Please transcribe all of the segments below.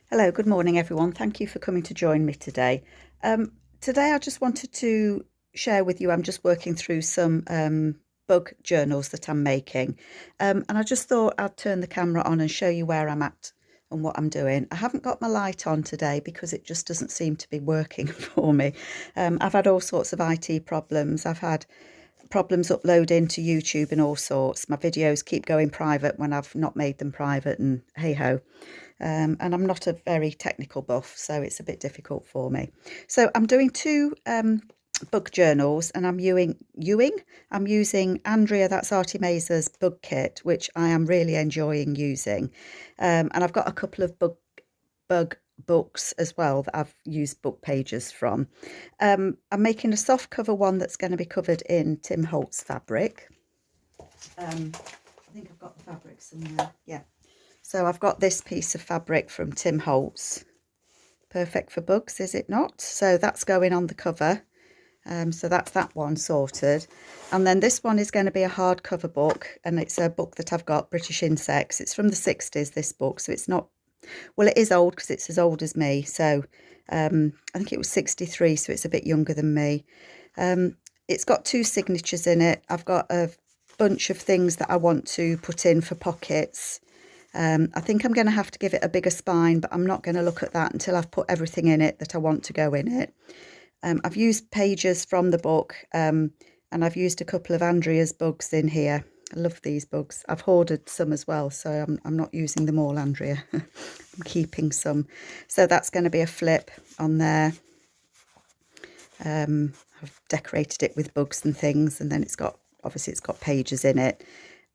Hello, good morning everyone. Thank you for coming to join me today. Today I just wanted to share with you, I'm just working through some bug journals that I'm making. And I just thought I'd turn the camera on and show you where I'm at and what I'm doing. I haven't got my light on today because it just doesn't seem to be working for me. I've had all sorts of IT problems. I've had problems uploading to YouTube and all sorts. My videos keep going private when I've not made them private, and hey ho. And I'm not a very technical buff, so it's a bit difficult for me. So I'm doing two bug journals, and I'm using Andrea, that's Artymaze's bug kit, which I am really enjoying using. And I've got a couple of bug books as well that I've used book pages from. I'm making a soft cover one that's going to be covered in Tim Holtz fabric. I think I've got the fabric somewhere. Yeah. So I've got this piece of fabric from Tim Holtz. Perfect for bugs, is it not? So that's going on the cover. So that's that one sorted. And then this one is going to be a hardcover book, and it's a book that I've got, British Insects. It's from the 60s, this book, so it's not, well, it is old because it's as old as me. So I think it was 63, so it's a bit younger than me. It's got two signatures in it. I've got a bunch of things that I want to put in for pockets. I think I'm going to have to give it a bigger spine, but I'm not going to look at that until I've put everything in it that I want to go in it. I've used pages from the book, and I've used a couple of Andrea's bugs in here. I love these bugs. I've hoarded some as well, so I'm not using them all, Andrea. I'm keeping some. So that's going to be a flip on there. I've decorated it with bugs and things, and then obviously it's got pages in it.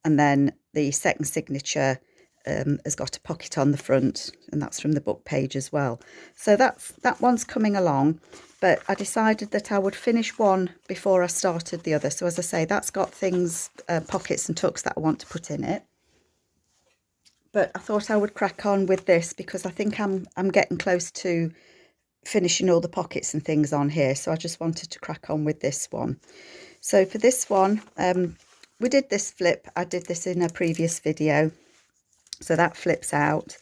And then the second signature has got a pocket on the front, and that's from the book page as well. So that one's coming along, but I decided that I would finish one before I started the other. So as I say, that's got things, pockets and tucks that I want to put in it. But I thought I would crack on with this because I think I'm getting close to finishing all the pockets and things on here. So I just wanted to crack on with this one. So for this one, we did this flip. I did this in a previous video. So that flips out.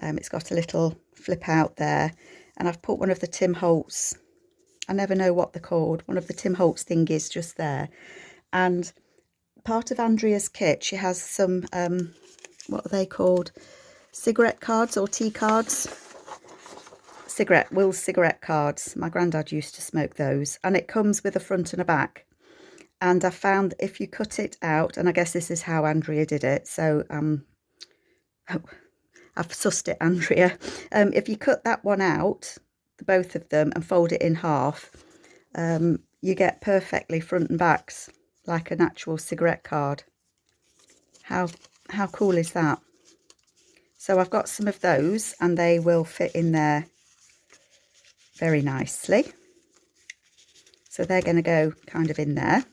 It's got a little flip out there. And I've put one of the Tim Holtz, I never know what they're called, one of the Tim Holtz thingies just there. And part of Andrea's kit, she has some, what are they called? Cigarette cards or tea cards? Will's cigarette cards. My granddad used to smoke those. And it comes with a front and a back. And I found if you cut it out, and I guess this is how Andrea did it. So I've sussed it, Andrea. If you cut that one out, the both of them, and fold it in half, you get perfectly front and backs like an actual cigarette card. How cool is that? So I've got some of those, and they will fit in there very nicely. So they're going to go kind of in there.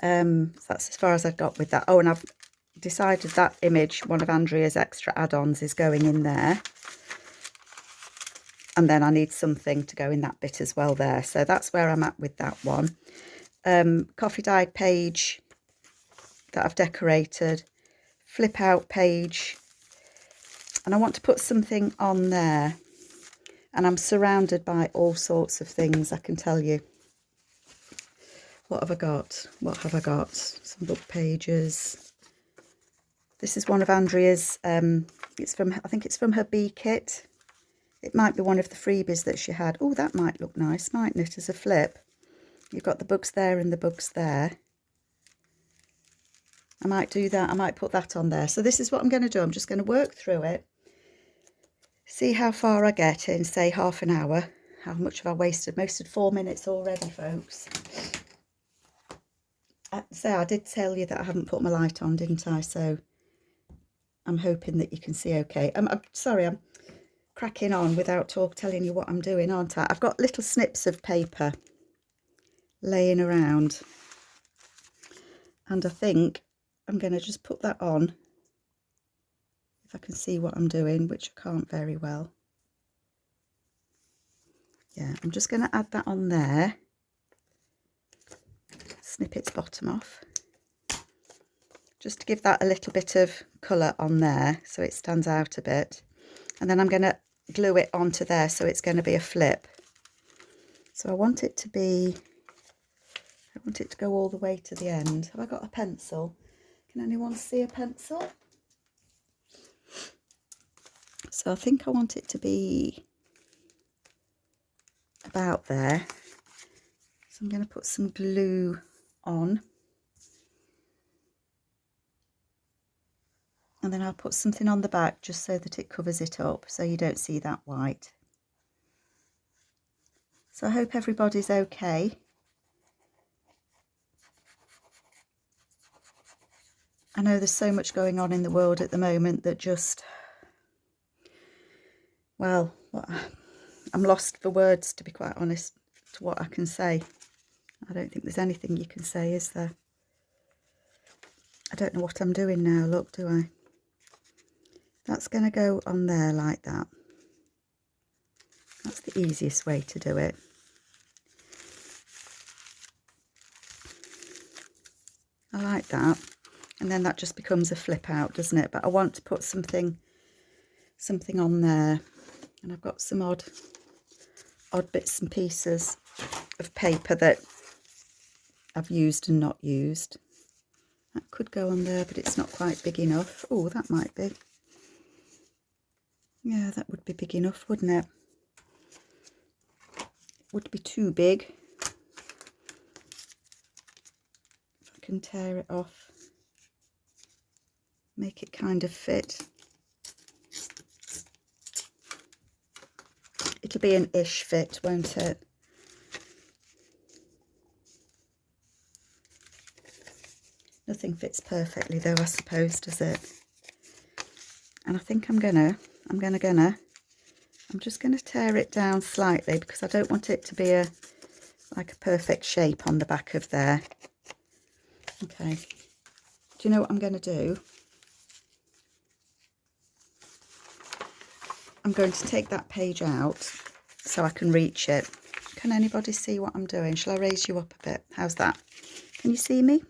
So that's as far as I've got with that. Oh, and I've decided that image, one of Andrea's extra add-ons, is going in there. And then I need something to go in that bit as well there. So that's where I'm at with that one. Coffee dyed page that I've decorated. Flip out page. And I want to put something on there. And I'm surrounded by all sorts of things, I can tell you. What have I got? What have I got? Some book pages. This is one of Andrea's, it's from, I think it's from her bee kit. It might be one of the freebies that she had. Oh, that might look nice, mightn't it, as a flip? You've got the bugs there and the bugs there. I might do that. I might put that on there. So this is what I'm going to do. I'm just going to work through it. See how far I get in, say, half an hour. How much have I wasted? Wasted 4 minutes already, folks. So I did tell you that I haven't put my light on, didn't I? So I'm hoping that you can see okay. I'm sorry, I'm cracking on without telling you what I'm doing, aren't I? I've got little snips of paper laying around, and I think I'm going to just put that on, if I can see what I'm doing, which I can't very well. Yeah, I'm just going to add that on there, snip its bottom off, just to give that a little bit of colour on there so it stands out a bit. and then I'm going to glue it onto there, so it's going to be a flip. So I want it to go all the way to the end. Have I got a pencil? Can anyone see a pencil? So I think I want it to be about there. So I'm going to put some glue on. And then I'll put something on the back just so that it covers it up, so you don't see that white. So I hope everybody's okay. I know there's so much going on in the world at the moment that just, well, I'm lost for words, to be quite honest, to what I can say. I don't think there's anything you can say, is there? I don't know what I'm doing now, look, do I? That's going to go on there like that. That's the easiest way to do it. I like that. And then that just becomes a flip out, doesn't it? But I want to put something on there. And I've got some odd bits and pieces of paper that I've used and not used. That could go on there, but it's not quite big enough. Oh, that might be. Yeah, that would be big enough, wouldn't it? It would be too big. If I can tear it off, make it kind of fit. It'll be an ish fit, won't it? Nothing fits perfectly though, I suppose, does it? And I think I'm just gonna tear it down slightly, because I don't want it to be like a perfect shape on the back of there. Okay. Do you know what I'm going to do? I'm going to take that page out so I can reach it. Can anybody see what I'm doing? Shall I raise you up a bit? How's that? Can you see me?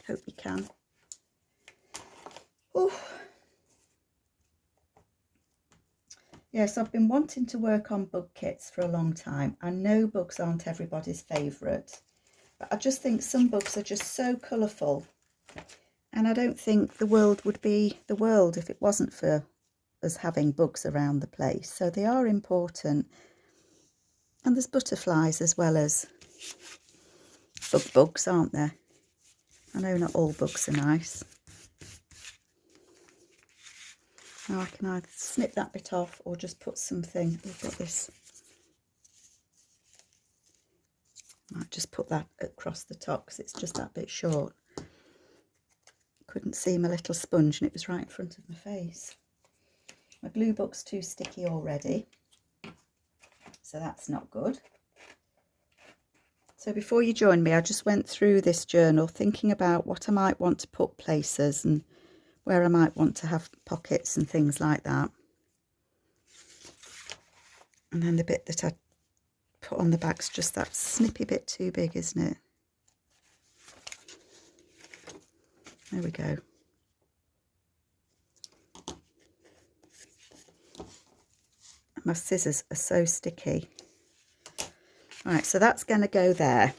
Hope you can. Ooh. Yes, I've been wanting to work on bug kits for a long time. I know bugs aren't everybody's favourite, but I just think some bugs are just so colourful, and I don't think the world would be the world if it wasn't for us having bugs around the place. So they are important. And there's butterflies as well as bugs, aren't there? I know not all bugs are nice. Now I can either snip that bit off or just put something. We've got this. Might just put that across the top because it's just that bit short. Couldn't see my little sponge and it was right in front of my face. My glue book's too sticky already, so that's not good. So before you joined me, I just went through this journal thinking about what I might want to put places and where I might want to have pockets and things like that. And then the bit that I put on the back's just that snippy bit too big, isn't it? There we go. My scissors are so sticky. Right, so that's going to go there.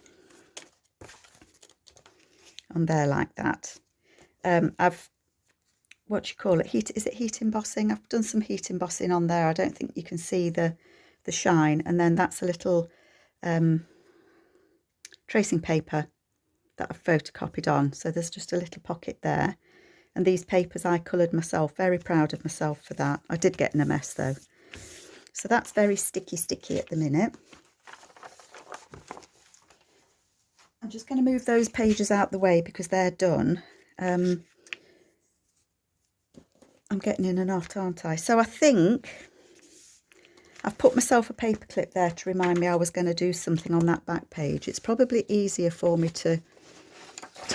On there like that. I've, what do you call it? Is it heat embossing? I've done some heat embossing on there. I don't think you can see the shine. And then that's a little tracing paper that I've photocopied on. So there's just a little pocket there. And these papers I coloured myself. Very proud of myself for that. I did get in a mess though. So that's very sticky at the minute. I'm just going to move those pages out the way because they're done. I'm getting in a knot, aren't I? So I think I've put myself a paper clip there to remind me I was going to do something on that back page. It's probably easier for me to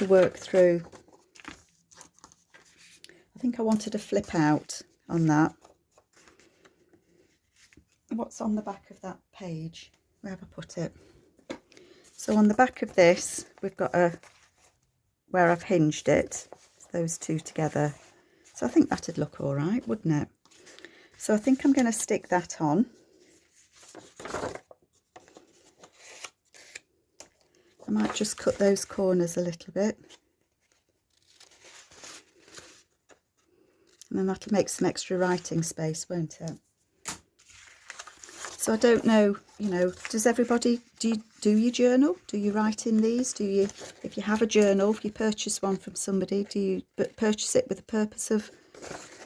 work through. I think I wanted a flip out on that. What's on the back of that page? Where have I put it? So on the back of this, we've got where I've hinged it, those two together. So I think that'd look all right, wouldn't it? So I think I'm going to stick that on. I might just cut those corners a little bit. And then that'll make some extra writing space, won't it? So I don't know, you know, does everybody, do you journal? Do you write in these? Do you, if you have a journal, if you purchase one from somebody, do you purchase it with the purpose of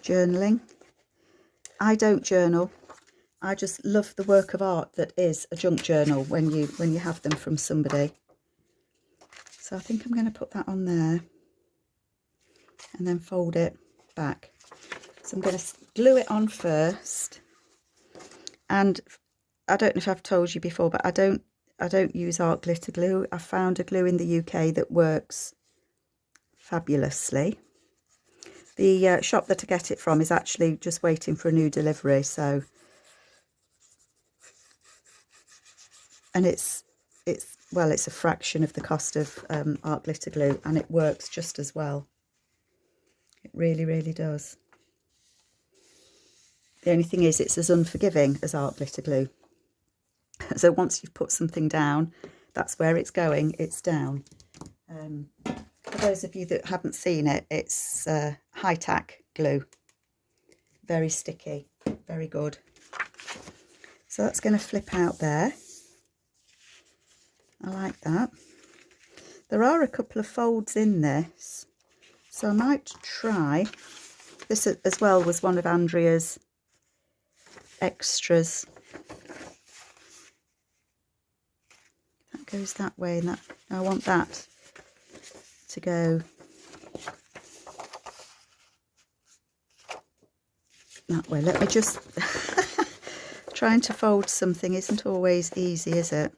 journaling? I don't journal. I just love the work of art that is a junk journal when you have them from somebody. So I think I'm going to put that on there and then fold it back. So I'm going to glue it on first. And I don't know if I've told you before, but I don't use art glitter glue. I found a glue in the UK that works fabulously. The shop that I get it from is actually just waiting for a new delivery, so, and it's well, it's a fraction of the cost of art glitter glue, and it works just as well. It really, really does. The only thing is it's as unforgiving as art glitter glue. So once you've put something down, that's where it's going, it's down. For those of you that haven't seen it, it's high tack glue. Very sticky, very good. So that's going to flip out there. I like that. There are a couple of folds in this, so I might try. This as well was one of Andrea's extras. That goes that way, and that I want that to go that way. Let me just trying to fold something isn't always easy, is it?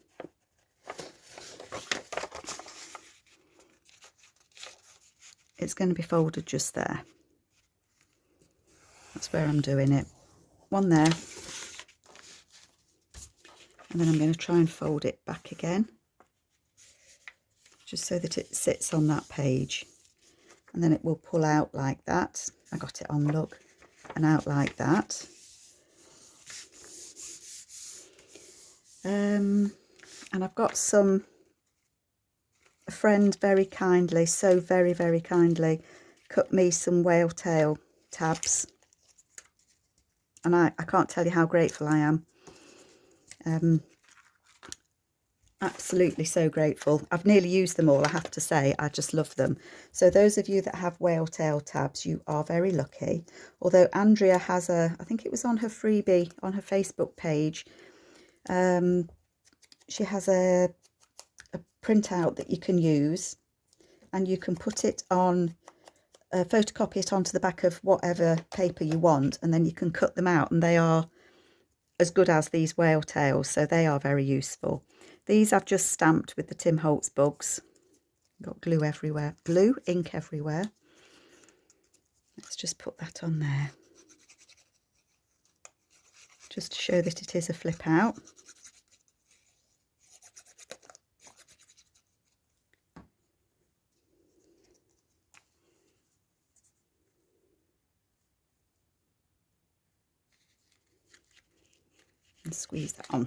It's going to be folded just there. That's where I'm doing it. One there, and then I'm going to try and fold it back again, just so that it sits on that page, and then it will pull out like that. I got it on, look, and out like that. And I've got a friend very kindly, so very, very kindly, cut me some whale tail tabs, and I can't tell you how grateful I am. Absolutely so grateful. I've nearly used them all, I have to say. I just love them. So those of you that have whale tail tabs, you are very lucky. Although Andrea has I think it was on her freebie on her Facebook page, she has a printout that you can use, and you can put it on, photocopy it onto the back of whatever paper you want, and then you can cut them out, and they are as good as these whale tails, so they are very useful. These I've just stamped with the Tim Holtz bugs. Got glue everywhere, glue, ink everywhere. Let's just put that on there, just to show that it is a flip out. And squeeze that on.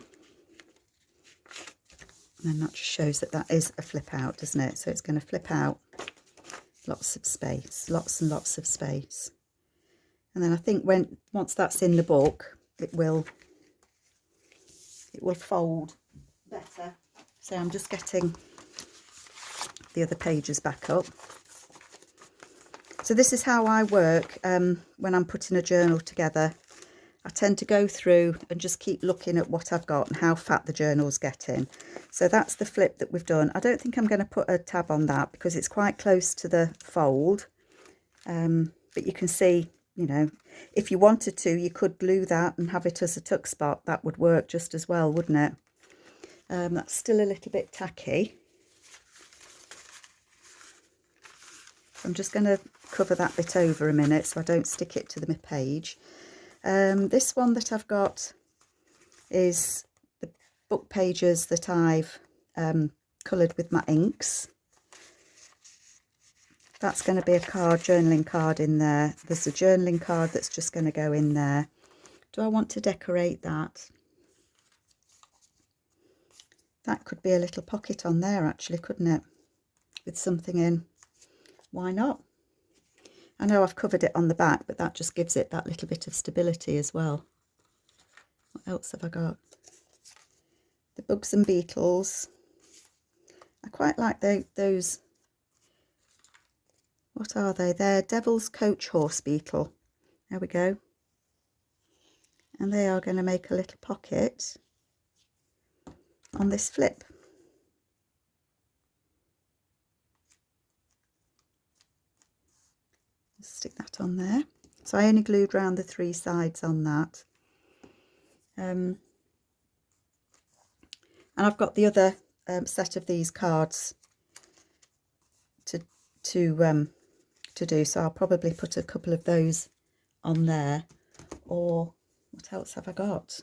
And then that just shows that that is a flip out, doesn't it? So it's going to flip out, lots of space, lots and lots of space. And then I think once that's in the book, it will fold better. So I'm just getting the other pages back up. So this is how I work when I'm putting a journal together. I tend to go through and just keep looking at what I've got and how fat the journal's getting. So that's the flip that we've done. I don't think I'm going to put a tab on that because it's quite close to the fold. But you can see, you know, if you wanted to, you could glue that and have it as a tuck spot. That would work just as well, wouldn't it? That's still a little bit tacky. I'm just going to cover that bit over a minute so I don't stick it to the page. This one that I've got is the book pages that I've coloured with my inks. That's going to be a card, journaling card in there. There's a journaling card that's just going to go in there. Do I want to decorate that? That could be a little pocket on there actually, couldn't it? With something in. Why not? I know I've covered it on the back, but that just gives it that little bit of stability as well. What else have I got? The Bugs and Beetles. I quite like those. What are they? They're Devil's Coach Horse Beetle. There we go. And they are going to make a little pocket on this flip. Stick that on there. So I only glued round the 3 sides on that. And I've got the other set of these cards to do, so I'll probably put a couple of those on there. Or what else have I got?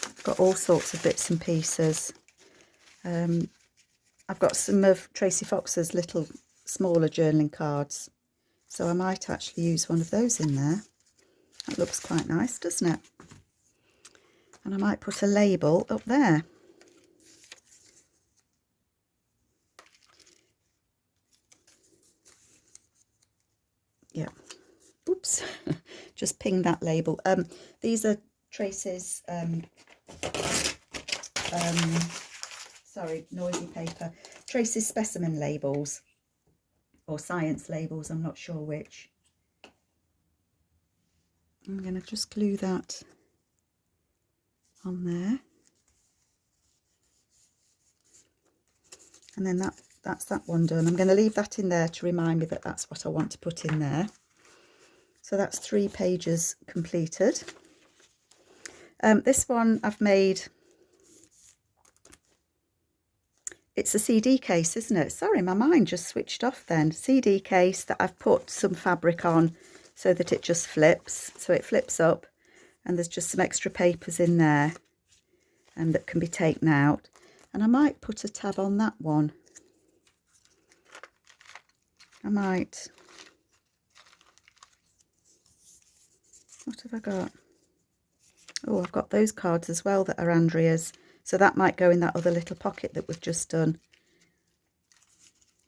I've got all sorts of bits and pieces. I've got some of Tracy Fox's little smaller journaling cards, so I might actually use one of those in there. That looks quite nice, doesn't it? And I might put a label up there. Yeah. Oops. Just ping that label. These are Tracy's sorry, noisy paper. Tracy's specimen labels or science labels, I'm not sure which. I'm going to just glue that on there. And then that's that one done. I'm going to leave that in there to remind me that that's what I want to put in there. So that's 3 pages completed. This one I've made, it's a CD case, isn't it? Sorry, my mind just switched off then. CD case that I've put some fabric on so that it just flips. So it flips up and there's just some extra papers in there that can be taken out. And I might put a tab on that one. I might. What have I got? Oh, I've got those cards as well that are Andrea's. So that might go in that other little pocket that we've just done.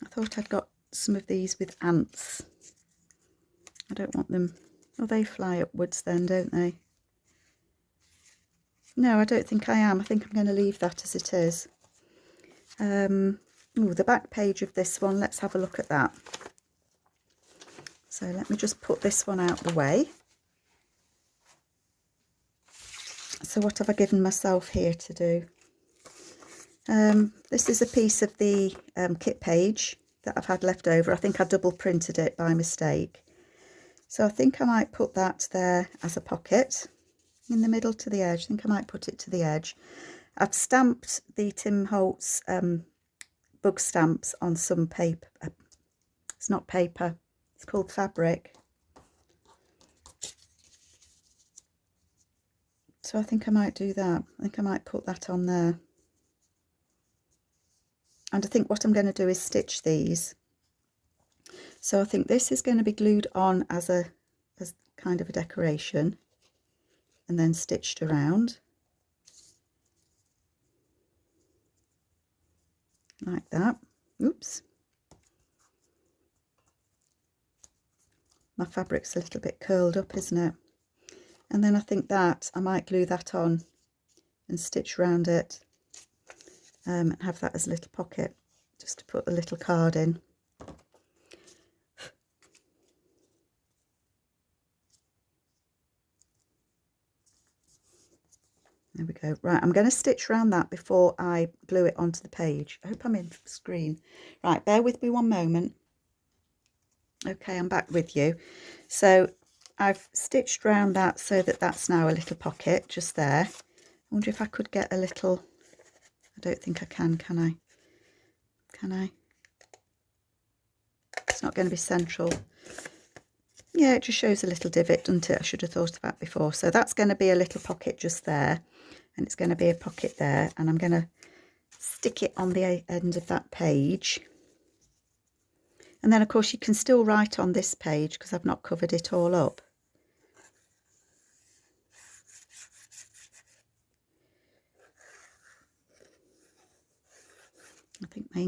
I thought I'd got some of these with ants. I don't want them. Oh, they fly upwards then, don't they? No, I don't think I am. I think I'm going to leave that as it is. Oh, the back page of this one. Let's have a look at that. So let me just put this one out the way. So what have I given myself here to do? This is a piece of the kit page that I've had left over. I think I double printed it by mistake. So I think I might put that there as a pocket in the middle to the edge. I think I might put it to the edge. I've stamped the Tim Holtz bug stamps on some paper. It's not paper, it's called fabric. So I think I might do that. I think I might put that on there. And I think what I'm going to do is stitch these. So I think this is going to be glued on as kind of a decoration and then stitched around. Like that. Oops. My fabric's a little bit curled up, isn't it? And then I think that I might glue that on and stitch around it and have that as a little pocket just to put the little card in. There we go. Right, I'm going to stitch around that before I glue it onto the page. I hope I'm in screen. Right, bear with me one moment. Okay, I'm back with you. So I've stitched round that so that that's now a little pocket just there. I wonder if I could get a little, I don't think I can I? Can I? It's not going to be central. Yeah, it just shows a little divot, doesn't it? I should have thought of that before. So that's going to be a little pocket just there. And it's going to be a pocket there. And I'm going to stick it on the end of that page. And then, of course, you can still write on this page because I've not covered it all up. I think my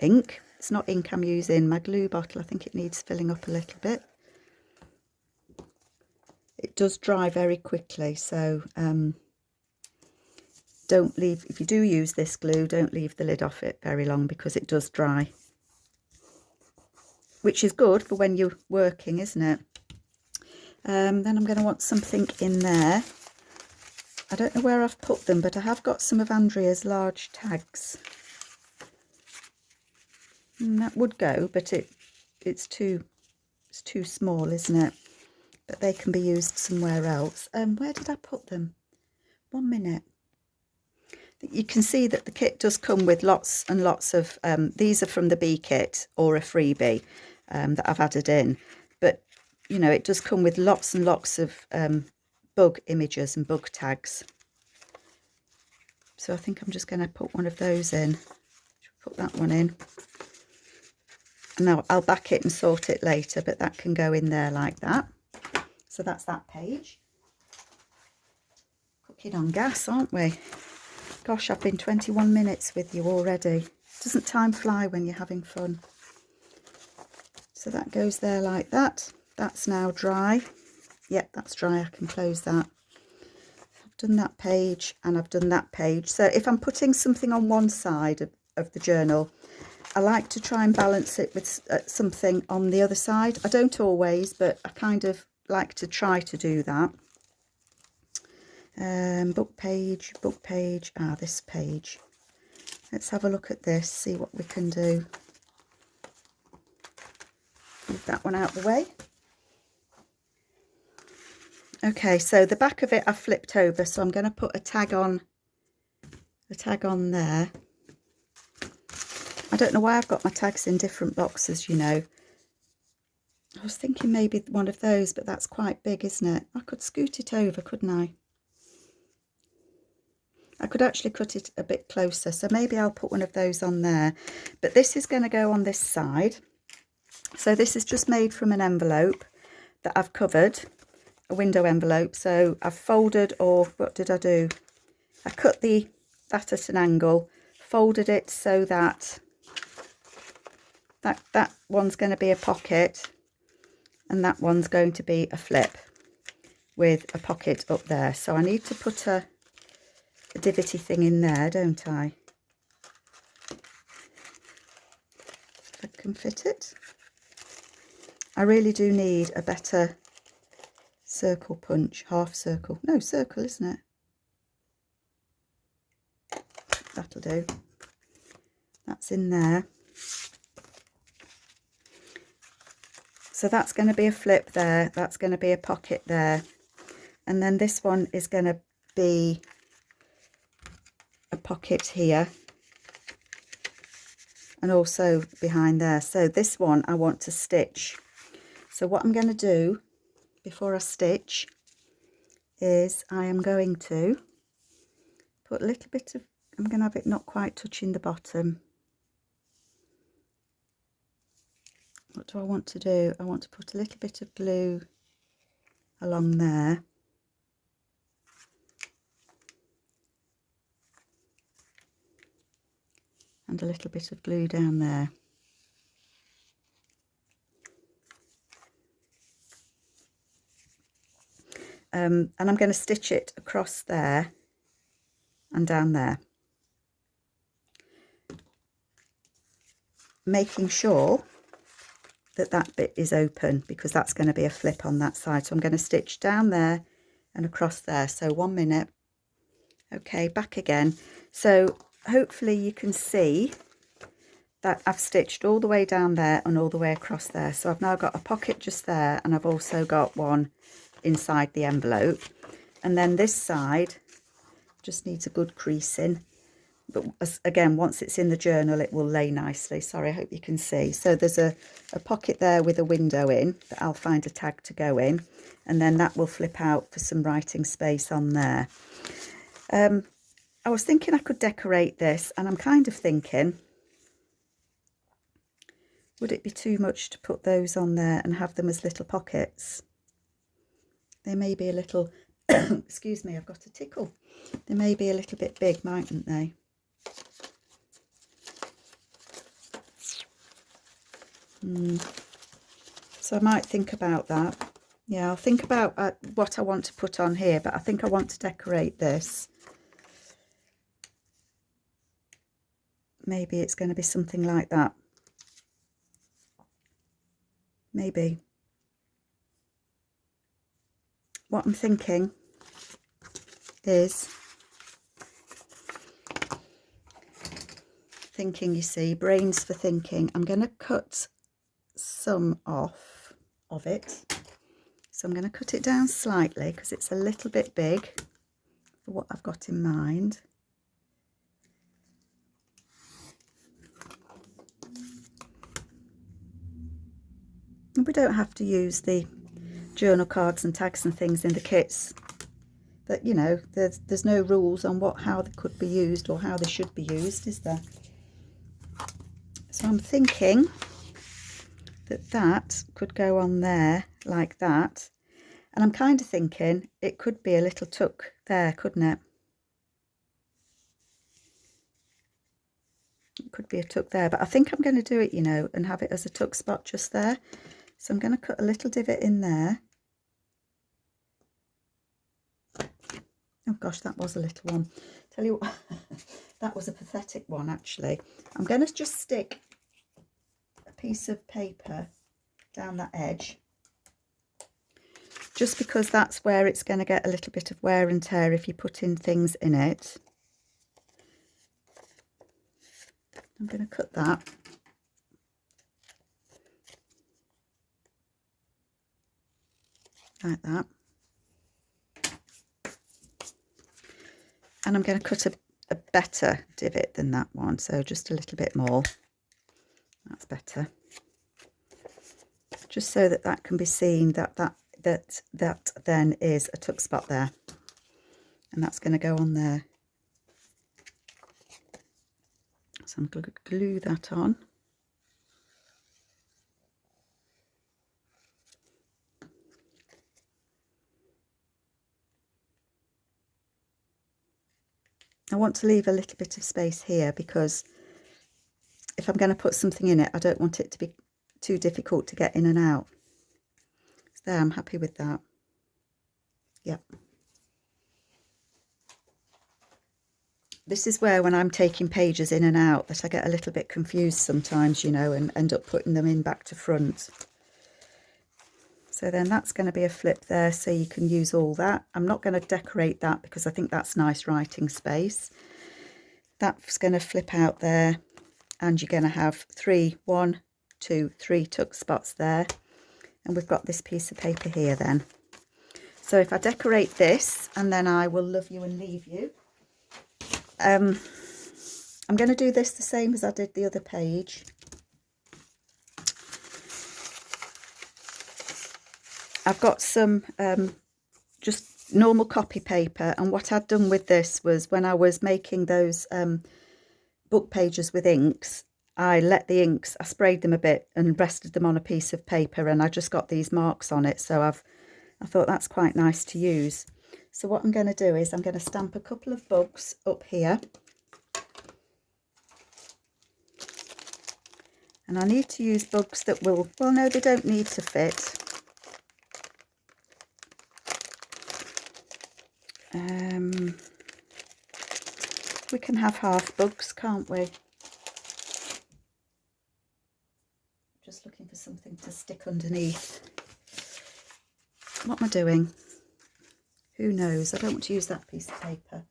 ink, it's not ink I'm using, my glue bottle, I think it needs filling up a little bit. It does dry very quickly, so don't leave, if you do use this glue, don't leave the lid off it very long because it does dry. Which is good for when you're working, isn't it? Then I'm going to want something in there. I don't know where I've put them, but I have got some of Andrea's large tags. And that would go, but it's too small, isn't it? But they can be used somewhere else. Where did I put them? 1 minute. You can see that the kit does come with lots and lots of, these are from the B kit or a freebie that I've added in. But, you know, it does come with lots and lots of bug images and bug tags. So I think I'm just going to put one of those in. Put that one in. Now I'll back it and sort it later, but that can go in there like that. So that's that page. Cooking on gas, aren't we? Gosh, I've been 21 minutes with you already. Doesn't time fly when you're having fun? So that goes there like that. That's now dry. Yep, that's dry. I can close that. I've done that page and I've done that page. So if I'm putting something on one side of the journal, I like to try and balance it with something on the other side. I don't always, but I kind of like to try to do that. Book page, this page. Let's have a look at this, see what we can do. Move that one out of the way. Okay, so the back of it I've flipped over, so I'm going to put a tag on there. I don't know why I've got my tags in different boxes, you know. I was thinking maybe one of those, but that's quite big, isn't it? I could scoot it over, couldn't I? I could actually cut it a bit closer, so maybe I'll put one of those on there. But this is going to go on this side. So this is just made from an envelope that I've covered, a window envelope. So I've folded, or what did I do? I cut that at an angle, folded it so that that one's going to be a pocket and that one's going to be a flip with a pocket up there. So I need to put a divotty thing in there, don't I? If I can fit it. I really do need a better circle punch, half circle. No, circle, isn't it? That'll do. That's in there. So that's going to be a flip there. That's going to be a pocket there. And then this one is going to be a pocket here. And also behind there. So this one I want to stitch. So what I'm going to do before I stitch is I am going to put a little bit of, I'm going to have it not quite touching the bottom. What do I want to do? I want to put a little bit of glue along there. And a little bit of glue down there. And I'm going to stitch it across there and down there. Making sure that that bit is open because that's going to be a flip on that side. So I'm going to stitch down there and across there. So 1 minute. Okay, back again. So hopefully you can see that I've stitched all the way down there and all the way across there. So I've now got a pocket just there, and I've also got one inside the envelope. And then this side just needs a good creasing. But again, once it's in the journal, it will lay nicely. Sorry, I hope you can see. So there's a pocket there with a window in that I'll find a tag to go in. And then that will flip out for some writing space on there. I was thinking I could decorate this, and I'm kind of thinking, would it be too much to put those on there and have them as little pockets? They may be a little, excuse me, I've got a tickle. They may be a little bit big, mightn't they? So I might think about that. Yeah, I'll think about what I want to put on here, but I think I want to decorate this. Maybe it's going to be something like that. Maybe. What I'm thinking is, you see, brains for thinking. I'm going to cut some off of it. So I'm going to cut it down slightly because it's a little bit big for what I've got in mind. And we don't have to use the journal cards and tags and things in the kits. But, you know, there's no rules on how they could be used or how they should be used, is there? So I'm thinking that could go on there like that. And I'm kind of thinking it could be a little tuck there, couldn't it? It could be a tuck there, but I think I'm going to do it, you know, and have it as a tuck spot just there. So I'm going to cut a little divot in there. Oh gosh, that was a little one. Tell you what, that was a pathetic one actually. I'm going to just stick a piece of paper down that edge, just because that's where it's going to get a little bit of wear and tear if you put in things in it. I'm going to cut that. Like that. And I'm going to cut a better divot than that one, so just a little bit more. That's better. Just so that can be seen, that then is a tuck spot there. And that's going to go on there. So I'm going to glue that on. I want to leave a little bit of space here because if I'm going to put something in it, I don't want it to be too difficult to get in and out. So there, I'm happy with that. Yep. This is where, when I'm taking pages in and out, that I get a little bit confused sometimes, you know, and end up putting them in back to front. So then that's going to be a flip there, so you can use all that. I'm not going to decorate that because I think that's nice writing space. That's going to flip out there, and you're going to have 3 tuck spots there. And we've got this piece of paper here then. So if I decorate this, and then I will love you and leave you. I'm going to do this the same as I did the other page. I've got some just normal copy paper, and what I'd done with this was, when I was making those book pages with inks, I sprayed them a bit and rested them on a piece of paper, and I just got these marks on it, so I thought that's quite nice to use. So what I'm going to do is I'm going to stamp a couple of bugs up here, and I need to use bugs that will, well, no, they don't need to fit. We can have half bugs, can't we? Just looking for something to stick underneath. What am I doing? Who knows? I don't want to use that piece of paper.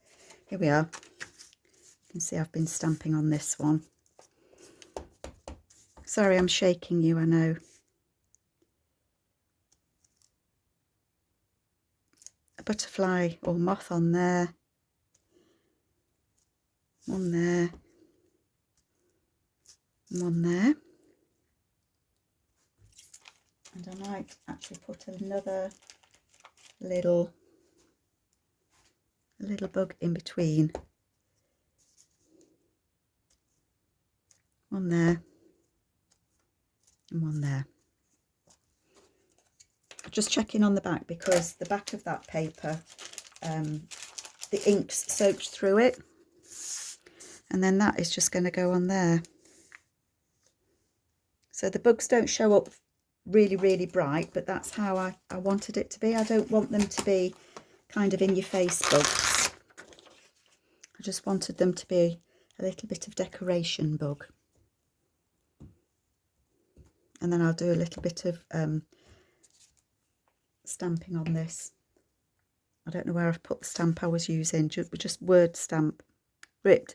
Here we are. You can see I've been stamping on this one. Sorry, I'm shaking you, I know. A butterfly or moth on there. One there. One there. And I might actually put another little bug in between. One there and one there. Just checking on the back, because the back of that paper, the ink's soaked through it, and then that is just going to go on there. So the bugs don't show up really, really bright, but that's how I wanted it to be. I don't want them to be kind of in your face bugs. I just wanted them to be a little bit of decoration bug. And then I'll do a little bit of stamping on this. I don't know where I've put the stamp I was using, just word stamp.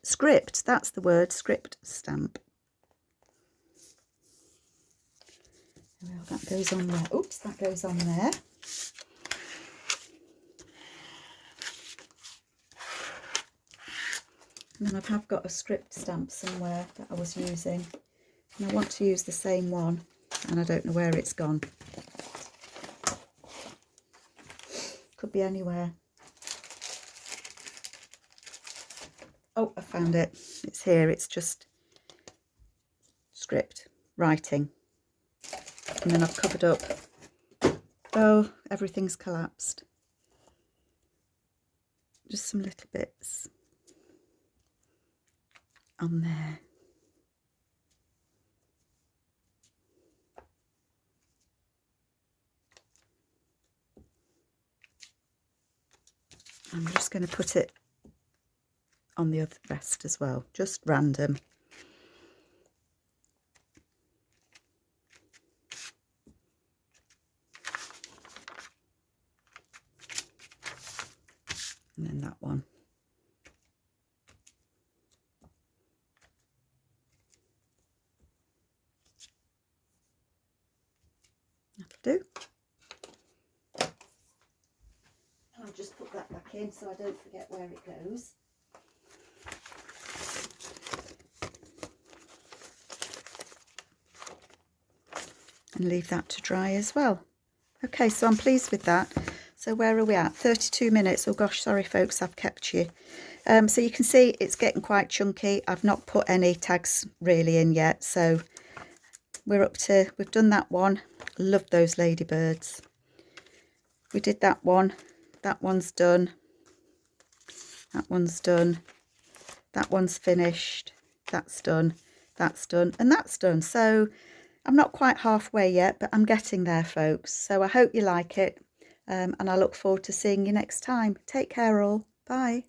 Script, that's the word, script stamp. Well, that goes on there. Oops, that goes on there. And then I have got a script stamp somewhere that I was using. And I want to use the same one, and I don't know where it's gone. Could be anywhere. Oh, I found it. It's here. It's just script, writing. And then I've covered up. Oh, everything's collapsed. Just some little bits on there. I'm just going to put it on the other rest as well, just random. And then that one. That'll do. I'll just put that back in so I don't forget where it goes. And leave that to dry as well. Okay, so I'm pleased with that. So where are we at? 32 minutes. Oh gosh, sorry folks, I've kept you. So you can see it's getting quite chunky. I've not put any tags really in yet. So we've done that one. Love those ladybirds. We did that one. That one's done. That one's done. That one's finished. That's done. That's done. And that's done. So I'm not quite halfway yet, but I'm getting there, folks. So I hope you like it. And I look forward to seeing you next time. Take care all. Bye.